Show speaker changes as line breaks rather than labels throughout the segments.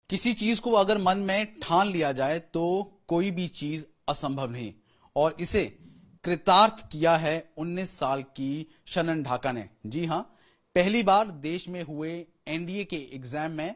किसी चीज को अगर मन में ठान लिया जाए तो कोई भी चीज असंभव नहीं, और इसे कृतार्थ किया है 19 साल की शनन ढाका ने। जी हां, पहली बार देश में हुए एनडीए के एग्जाम में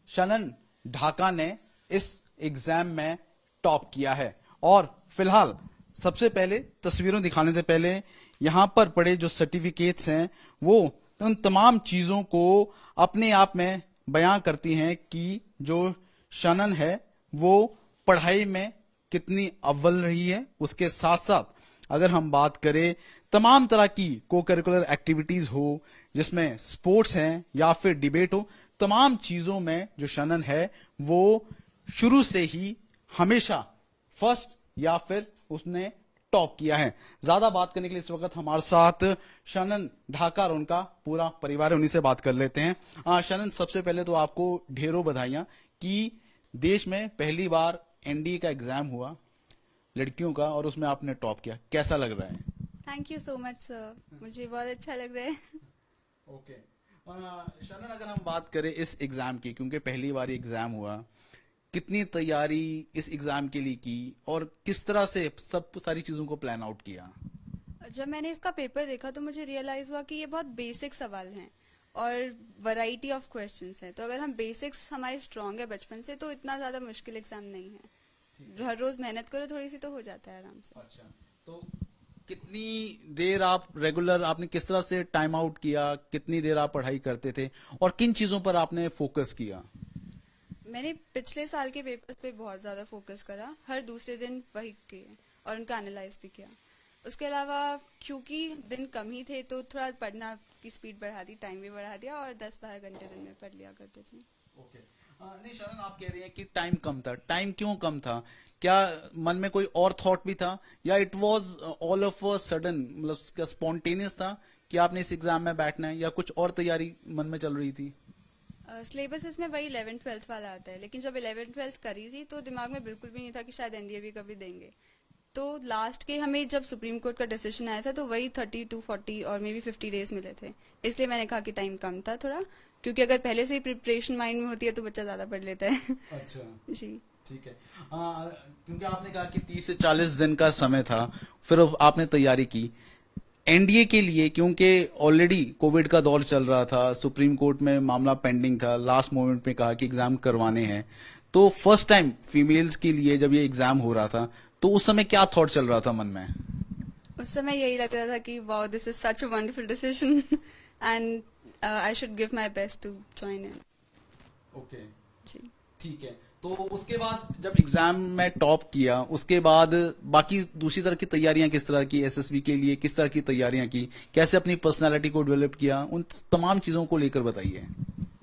शनन ढाका ने इस एग्जाम में टॉप किया है। और फिलहाल सबसे पहले तस्वीरों दिखाने से पहले यहां पर पड़े जो सर्टिफिकेट्स हैं वो उन तमाम चीजों को अपने आप में बयां करती हैं कि जो शनन है वो पढ़ाई में कितनी अव्वल रही है। उसके साथ साथ अगर हम बात करें तमाम तरह की को करिकुलर एक्टिविटीज हो, जिसमें स्पोर्ट्स हैं या फिर डिबेट हो, तमाम चीजों में जो शनन है वो शुरू से ही हमेशा फर्स्ट या फिर उसने टॉप किया है। ज्यादा बात करने के लिए इस वक्त हमारे साथ शनन ढाका और उनका पूरा परिवार है, उन्हीं से बात कर लेते हैं। शनन, सबसे पहले तो आपको ढेरों बधाइयां कि देश में पहली बार एनडीए का एग्जाम हुआ लड़कियों का और उसमें आपने टॉप किया, कैसा लग रहा है?
Thank you so much sir, मुझे बहुत अच्छा लग रहा है।
ओके शनन, अगर हम बात करें इस एग्जाम की, क्योंकि पहली बार एग्जाम हुआ, कितनी तैयारी इस एग्जाम के लिए की और किस तरह से सब सारी चीजों को प्लान आउट किया?
जब मैंने इसका पेपर देखा तो मुझे रियलाइज हुआ कि ये बहुत बेसिक सवाल हैं और वैरायटी ऑफ क्वेश्चंस हैं। तो अगर हम बेसिक्स हमारे स्ट्रांग है बचपन से तो इतना ज्यादा मुश्किल एग्जाम नहीं है। हर रोज मेहनत करो थोड़ी सी तो हो जाता है आराम से।
अच्छा, तो कितनी देर आप रेगुलर, आपने किस तरह से टाइम आउट किया, कितनी देर आप पढ़ाई करते थे और किन चीजों पर आपने फोकस किया?
मैंने पिछले साल के पेपर्स पे बहुत ज्यादा फोकस करा, हर दूसरे दिन वही किए और उनका एनालाइज भी किया। उसके अलावा क्योंकि दिन कम ही थे तो थोड़ा पढ़ना की स्पीड बढ़ा दी, टाइम भी बढ़ा दिया और 10-12 घंटे दिन में पढ़ लिया करते थे।
ओके नहीं शरण, आप कह रही हैं कि टाइम कम था। टाइम क्यों कम था? क्या मन में कोई और थॉट भी था या it was all of a sudden, मतलब स्पॉन्टेनियस था कि आपने इस एग्जाम में बैठना है, या कुछ और तैयारी मन में चल रही थी?
सिलेबस इसमें वही 11th-12th वाला आता है, लेकिन जब 11th-12th करी थी तो दिमाग में बिल्कुल भी नहीं था कि शायद एनडीए भी कभी देंगे। तो लास्ट के हमें जब सुप्रीम कोर्ट का डिसीजन आया था तो वही 30 to 40 और मे बी 50 डेज मिले थे, इसलिए मैंने कहा कि टाइम कम था थोड़ा, क्योंकि अगर पहले से ही प्रिपरेशन माइंड में होती है तो बच्चा ज्यादा पढ़ लेता है।
अच्छा
जी
ठीक है। क्योंकि आपने कहा कि 30 से 40 दिन का समय था, फिर आपने तैयारी की एनडीए के लिए, क्योंकि ऑलरेडी कोविड का दौर चल रहा था, सुप्रीम कोर्ट में मामला पेंडिंग था, लास्ट मोमेंट पे कहा कि एग्जाम करवाने हैं। तो फर्स्ट टाइम फीमेल्स के लिए जब ये एग्जाम हो रहा था तो उस समय क्या थॉट चल रहा था मन में?
उस समय यही लग रहा था कि wow, this is such a wonderful decision and I should give my best to join in.
Okay
जी
ठीक है। तो उसके बाद जब एग्जाम में टॉप किया, उसके बाद बाकी दूसरी तरह की तैयारियां किस तरह की, एसएसबी के लिए किस तरह की तैयारियां की, कैसे अपनी पर्सनालिटी को डेवलप किया, उन तमाम चीजों को लेकर बताइए।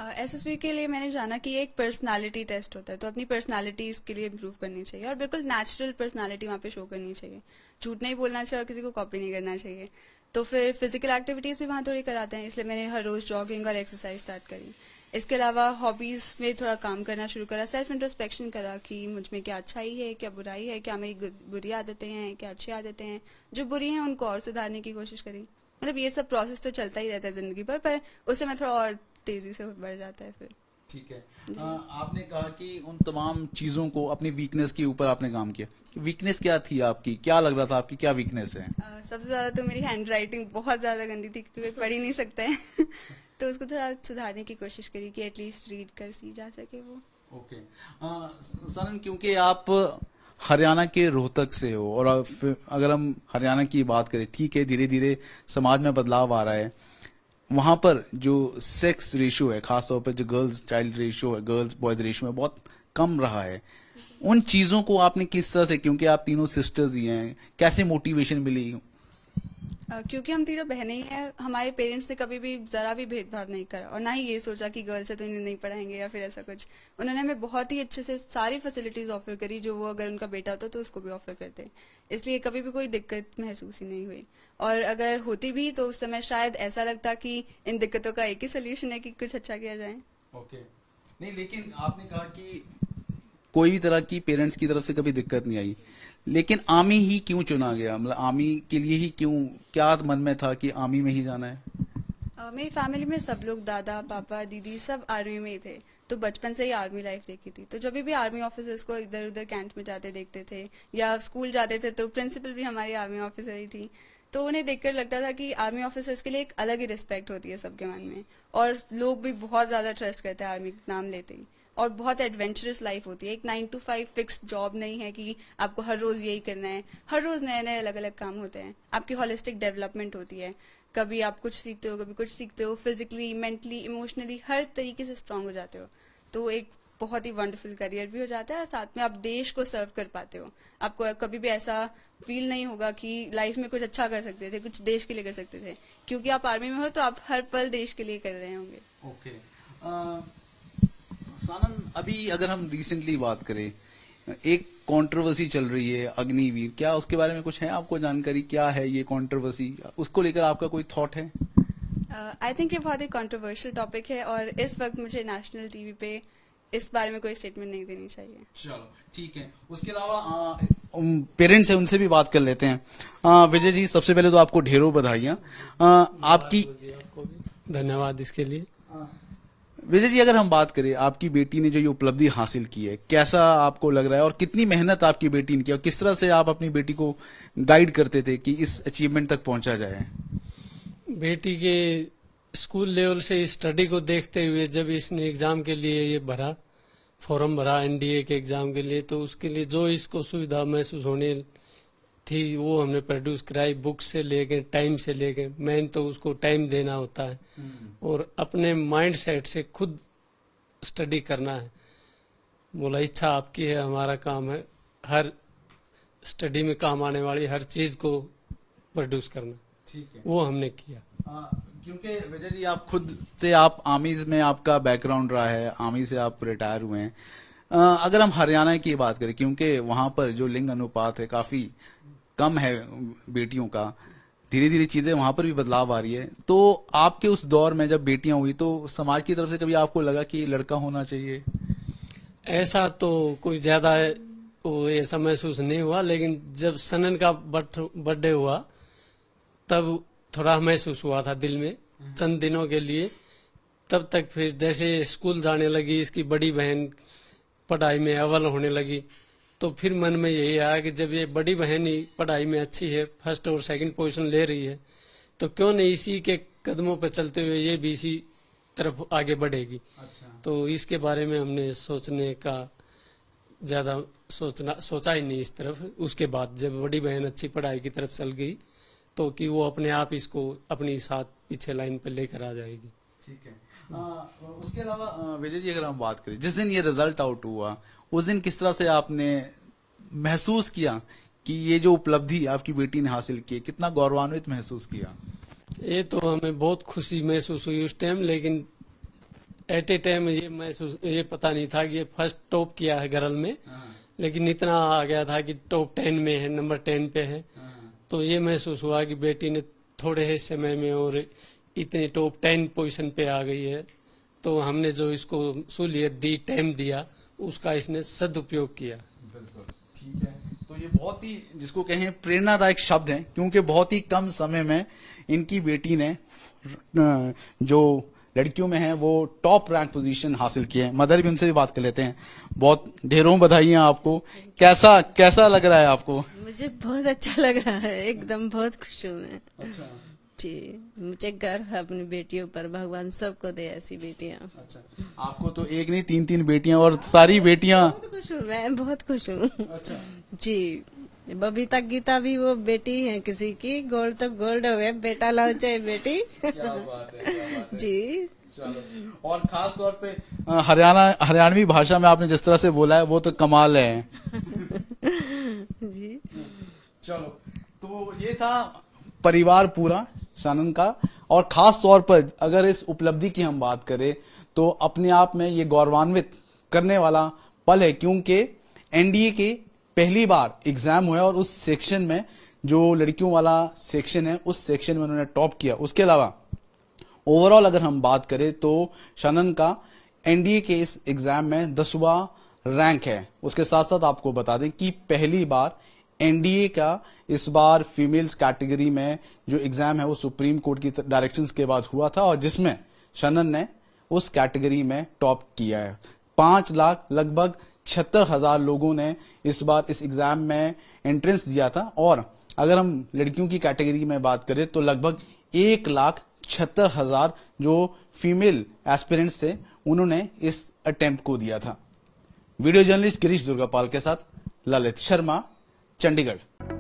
एसएसबी के लिए मैंने जाना कि ये एक पर्सनालिटी टेस्ट होता है, तो अपनी पर्सनालिटी इसके लिए इम्प्रूव करनी चाहिए और बिल्कुल नेचुरल पर्सनालिटी वहाँ पे शो करनी चाहिए। झूठ नहीं बोलना चाहिए और किसी को कॉपी नहीं करना चाहिए। तो फिर फिजिकल एक्टिविटीज भी वहाँ थोड़ी कराते हैं, इसलिए मैंने हर रोज जॉगिंग और एक्सरसाइज स्टार्ट करी। इसके अलावा हॉबीज में थोड़ा काम करना शुरू करा, सेल्फ इंट्रोस्पेक्शन करा कि मुझ में क्या अच्छाई है, क्या बुराई है, क्या मेरी बुरी आदतें हैं, क्या अच्छी आदतें हैं। जो बुरी हैं उनको और सुधारने की कोशिश करी। मतलब ये सब प्रोसेस तो चलता ही रहता है जिंदगी पर उससे मैं थोड़ा और तेजी से बढ़ जाता है फिर।
ठीक है। आपने कहा कि उन तमाम चीजों को, अपनी वीकनेस के ऊपर आपने काम किया। वीकनेस क्या थी आपकी, क्या लग रहा था आपकी क्या वीकनेस है?
सबसे ज्यादा तो मेरी हैंड राइटिंग बहुत ज्यादा गंदी थी क्योंकि पढ़ ही नहीं सकते हैं। तो उसको थोड़ा सुधारने की कोशिश करी कि एटलीस्ट रीड कर सी जा सके वो।
ओके सनन, क्योंकि आप हरियाणा के रोहतक से हो और अगर हम हरियाणा की बात करें, ठीक है धीरे धीरे समाज में बदलाव आ रहा है, वहां पर जो सेक्स रेशियो है, खासतौर पर जो गर्ल्स चाइल्ड रेशियो है, गर्ल्स बॉयज रेशियो है, बहुत कम रहा है। उन चीजों को आपने किस तरह से, क्योंकि आप तीनों सिस्टर्स ही हैं, कैसे मोटिवेशन मिली?
क्योंकि हम तीनों बहनें ही हैं, हमारे पेरेंट्स ने कभी भी जरा भी भेदभाव नहीं करा और ना ही ये सोचा कि गर्ल्स है तो इन्हें नहीं पढ़ाएंगे या फिर ऐसा कुछ। उन्होंने हमें बहुत ही अच्छे से सारी फैसिलिटीज ऑफर करी जो वो अगर उनका बेटा होता तो उसको भी ऑफर करते, इसलिए कभी भी कोई दिक्कत महसूस ही नहीं हुई। और अगर होती भी तो उस समय शायद ऐसा लगता कि इन दिक्कतों का एक ही सोल्यूशन है कि कुछ अच्छा किया जाए।
ओके नहीं, लेकिन आपने कहा कि कोई भी तरह की पेरेंट्स की तरफ से कभी दिक्कत नहीं आई, लेकिन आर्मी ही क्यों चुना गया? मतलब आर्मी के लिए ही क्यों, क्या मन में था कि आर्मी में ही जाना है?
मेरी फैमिली में सब लोग, दादा पापा दीदी सब आर्मी में ही थे, तो बचपन से ही आर्मी लाइफ देखी थी। तो जब भी आर्मी ऑफिसर्स को इधर उधर कैंट में जाते देखते थे या स्कूल जाते थे, तो प्रिंसिपल भी हमारी आर्मी ऑफिसर ही थी, तो उन्हें देखकर लगता था कि आर्मी ऑफिसर्स के लिए एक अलग ही रिस्पेक्ट होती है सबके मन में, और लोग भी बहुत ज्यादा ट्रस्ट करते हैं आर्मी का नाम लेते ही, और बहुत एडवेंचरस लाइफ होती है। एक 9 to 5 फिक्स जॉब नहीं है कि आपको हर रोज यही करना है, हर रोज नए नए अलग अलग काम होते हैं। आपकी होलिस्टिक डेवलपमेंट होती है, कभी आप कुछ सीखते हो, कभी कुछ सीखते हो, फिजिकली, मेंटली, इमोशनली हर तरीके से स्ट्रांग हो जाते हो। तो एक बहुत ही वंडरफुल करियर भी हो जाता है, और साथ में आप देश को सर्व कर पाते हो। आपको कभी भी ऐसा फील नहीं होगा कि लाइफ में कुछ अच्छा कर सकते थे, कुछ देश के लिए कर सकते थे, क्योंकि आप आर्मी में हो तो आप हर पल देश के लिए कर रहे होंगे।
ओके सानन, अभी अगर हम रिसेंटली बात करें, एक कंट्रोवर्सी चल रही है अग्निवीर, क्या उसके बारे में कुछ है आपको जानकारी? क्या है ये कंट्रोवर्सी, उसको लेकर आपका कोई थॉट है?
आई थिंक ये बहुत ही कंट्रोवर्शियल टॉपिक है, और इस वक्त मुझे नेशनल टीवी पे इस बारे में कोई स्टेटमेंट नहीं देनी चाहिए।
चलो ठीक है। उसके अलावा पेरेंट्स है, उनसे भी बात कर लेते हैं। विजय जी, सबसे पहले तो आपको ढेरों बधाइयां। आपकी
आपको भी धन्यवाद इसके लिए।
विजय जी, अगर हम बात करें आपकी बेटी ने जो ये उपलब्धि हासिल की है, कैसा आपको लग रहा है और कितनी मेहनत आपकी बेटी ने की, और किस तरह से आप अपनी बेटी को गाइड करते थे कि इस अचीवमेंट तक पहुंचा जाए?
बेटी के स्कूल लेवल से स्टडी को देखते हुए जब इसने एग्जाम के लिए ये भरा, फॉर्म भरा एनडीए के एग्जाम के लिए, तो उसके लिए जो इसको सुविधा महसूस होने थी वो हमने प्रोड्यूस कराई, बुक से लेके, टाइम से लेके। मेन तो उसको टाइम देना होता है और अपने माइंड सेट से खुद स्टडी करना है। बोला इच्छा आपकी है, हमारा काम है हर स्टडी में काम आने वाली हर चीज को प्रोड्यूस करना।
ठीक है,
वो हमने किया।
क्योंकि विजय जी, आप खुद से, आप आर्मी में आपका बैकग्राउंड रहा है, आर्मी से आप रिटायर हुए हैं। अगर हम हरियाणा की बात करें, क्योंकि वहां पर जो लिंग अनुपात है काफी कम है बेटियों का, धीरे धीरे चीजें वहां पर भी बदलाव आ रही है, तो आपके उस दौर में जब बेटियां हुई तो समाज की तरफ से कभी आपको लगा कि लड़का होना चाहिए?
ऐसा तो कोई ज्यादा ऐसा महसूस नहीं हुआ, लेकिन जब सनन का बर्थडे हुआ तब थोड़ा महसूस हुआ था दिल में चंद दिनों के लिए। तब तक फिर जैसे स्कूल जाने लगी, इसकी बड़ी बहन पढ़ाई में अव्वल होने लगी, तो फिर मन में यही आया कि जब ये बड़ी बहन ही पढ़ाई में अच्छी है, फर्स्ट और सेकंड पोजीशन ले रही है, तो क्यों नहीं इसी के कदमों पर चलते हुए ये भी इसी तरफ आगे बढ़ेगी।
अच्छा।
तो इसके बारे में हमने सोचने का ज्यादा सोचा ही नहीं इस तरफ। उसके बाद जब बड़ी बहन अच्छी पढ़ाई की तरफ चल गई तो कि वो अपने आप इसको अपनी साथ पीछे लाइन पर लेकर आ जाएगी।
ठीक है। उसके अलावा विजय जी, अगर हम बात करें, जिस दिन ये रिजल्ट आउट हुआ उस दिन किस तरह से आपने महसूस किया कि ये जो उपलब्धि आपकी बेटी ने हासिल की, कितना गौरवान्वित महसूस किया?
ये तो हमें बहुत खुशी महसूस हुई उस टाइम, लेकिन एट ए टाइम ये पता नहीं था कि ये फर्स्ट टॉप किया है गर्ल में, लेकिन इतना आ गया था कि टॉप 10 में है, नंबर 10 पे है। तो ये महसूस हुआ कि बेटी ने थोड़े ही समय में और इतनी टॉप 10 पोजीशन पे आ गई है, तो हमने जो इसको सहूलियत दी, टाइम दिया, उसका इसने सदुपयोग किया।
बिल्कुल ठीक है। तो ये बहुत ही, जिसको कहें, प्रेरणादायक शब्द हैं, क्योंकि बहुत ही कम समय में इनकी बेटी ने जो लड़कियों में है वो टॉप रैंक पोजीशन हासिल की है। मदर भी, उनसे भी बात कर लेते हैं। बहुत ढेरों बधाइयां आपको। कैसा लग रहा है आपको?
मुझे बहुत अच्छा लग रहा है, एकदम बहुत खुश हूँ मैं।
अच्छा
जी, मुझे गर्व है अपनी बेटियों पर, भगवान सबको दे ऐसी बेटियाँ।
अच्छा, आपको तो एक नहीं 3-3 बेटियां, और सारी बेटियां।
बहुत खुश हूँ मैं, बहुत खुश हूँ।
अच्छा
जी, बबीता गीता भी वो बेटी है किसी की, गोल्ड तो गोल्ड हुए, बेटा लाओ चाहे बेटी।
क्या बात है, क्या बात है।
जी
चलो, और खास तौर पे हरियाणवी भाषा में आपने जिस तरह से बोला है वो तो कमाल है।
जी
चलो, तो ये था परिवार पूरा शानन का, और खास तौर पर अगर इस उपलब्धि की हम बात करें तो अपने आप में ये गौरवान्वित करने वाला पल है, क्योंकि एनडीए के पहली बार एग्जाम हुआ और उस सेक्शन में, जो लड़कियों वाला सेक्शन है, उस सेक्शन में उन्होंने टॉप किया। उसके अलावा ओवरऑल अगर हम बात करें तो शानन का एनडीए के इस एग्जाम में 10वां रैंक है। उसके साथ साथ आपको बता दें कि पहली बार एनडीए का इस बार फीमेल्स कैटेगरी में जो एग्जाम है वो सुप्रीम कोर्ट की डायरेक्शंस के बाद हुआ था, और जिसमें शानन ने उस कैटेगरी में टॉप किया है। 5 लाख लगभग 76,000 लोगों ने इस बार इस एग्जाम में एंट्रेंस दिया था, और अगर हम लड़कियों की कैटेगरी में बात करें तो लगभग 1,76,000 जो फीमेल एस्पिरेंट्स थे उन्होंने इस अटेम्प्ट को दिया था। वीडियो जर्नलिस्ट गिरीश दुर्गापाल के साथ ललित शर्मा, चंडीगढ़।